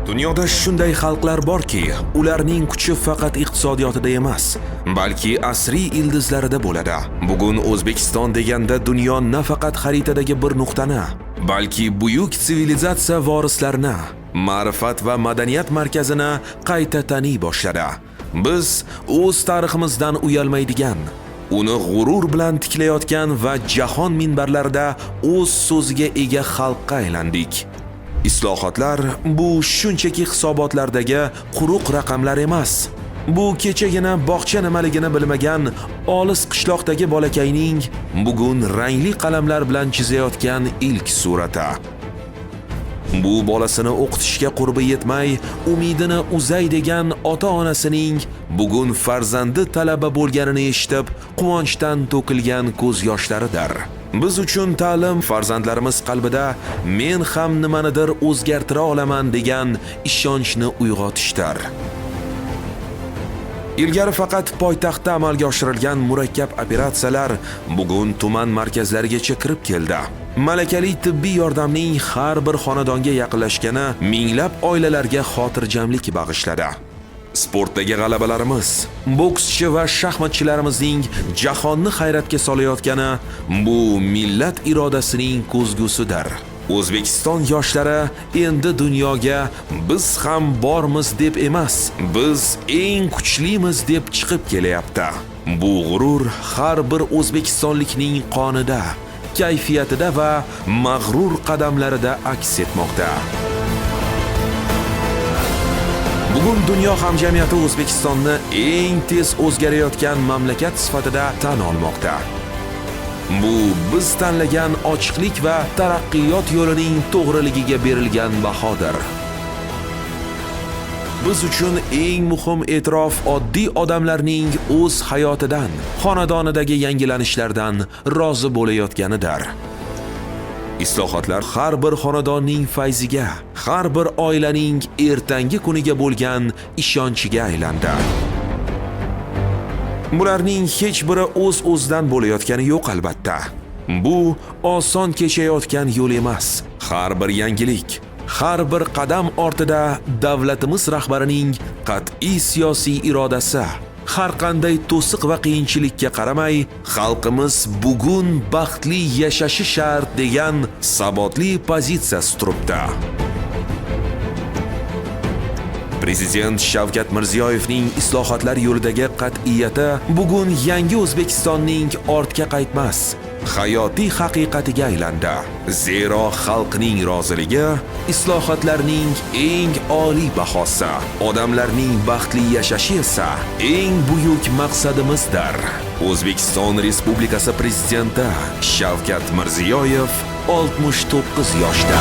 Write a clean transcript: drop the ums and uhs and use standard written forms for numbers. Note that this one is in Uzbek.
Dunyoda shunday xalqlar borki, ularning kuchi faqat iqtisodiyotida emas, balki asriy ildizlarida bo'ladi. Bugun O'zbekiston deganda dunyo nafaqat xaritadagi bir nuqtani, balki buyuk sivilizatsiya vorislarini, ma'rifat va madaniyat markazini qayta taniy boshladi. Biz o'z tariximizdan uyalmaydigan, uni g'urur bilan tiklayotgan va jahon minbarlarida o'z so'ziga ega xalqqa aylandik. Islohotlar bu shunchaki hisobotlardagi quruq raqamlar emas. Bu kechagina bog'cha nimaligini bilmagan olis qishloqdagi bolakayning bugun rangli qalamlar bilan chizayotgan ilk surati. Bu bolasini o'qitishga qurbi yetmay, umidini uzay degan ota-onasining bugun farzandi talaba bo'lganini eshitib, quvonchdan to'kilgan ko'z yoshlaridir. Biz uchun ta'lim farzandlarimiz qalbida men ham nimanidir o'zgartira olaman degan ishonchni uyg'otishdir. Ilgari faqat poytaxtda amalga oshirilgan murakkab operatsiyalar bugun tuman markazlarigacha kirib keldi. Malakali tibbiy yordamning har bir xonadonga yaqinlashgani minglab oilalarga xotirjamlik bag'ishladi. Sportdagi g'alabalarimiz, bokschi va shaxmatchilarimizning jahonni hayratga solayotgani bu millat irodasining ko'zgusidir. O'zbekiston yoshlari endi dunyoga biz ham bormiz deb emas, biz eng kuchlimiz deb chiqib kelyapti. Bu g'urur har bir o'zbekistonlikning qonida, kayfiyatida va mag'rur qadamlarida aks etmoqda. Bugun dunyo hamjamiyati O'zbekistonni eng tez o'zgarayotgan mamlakat sifatida tan olmoqda. Bu biz tanlagan ochiqlik va taraqqiyot yo'lining to'g'riligiga berilgan bahodir. Biz uchun eng muhim e'tirof oddiy odamlarning o'z hayotidan, xonadonidagi yangilanishlardan rozi bo'layotganidir. Islohotlar har bir xonadonning fayziga, har bir oilaning ertangi kuniga bo'lgan ishonchiga aylandi. Bularning hech biri o'z-o'zidan bo'layotgani yo'q albatta. Bu oson kechayotgan yo'l emas. Har bir yangilik, har bir qadam ortida davlatimiz rahbarining qat'iy siyosiy irodasi, har qanday to'siq va qiyinchilikka qaramay, xalqimiz bugun baxtli yashashi shart degan sabotli pozitsiyasi turibdi. Prezident Shavkat Mirziyoyevning islohotlar yo'lidagi qat'iyati bugun yangi O'zbekistonning ortga qaytmas, hayotiy haqiqatiga aylandi. Zero xalqning roziligi islohotlarning eng oliy bahosi, odamlarning baxtli yashashi esa eng buyuk maqsadimizdir. O'zbekiston Respublikasi Prezidenti Shavkat Mirziyoyev 69 yoshda.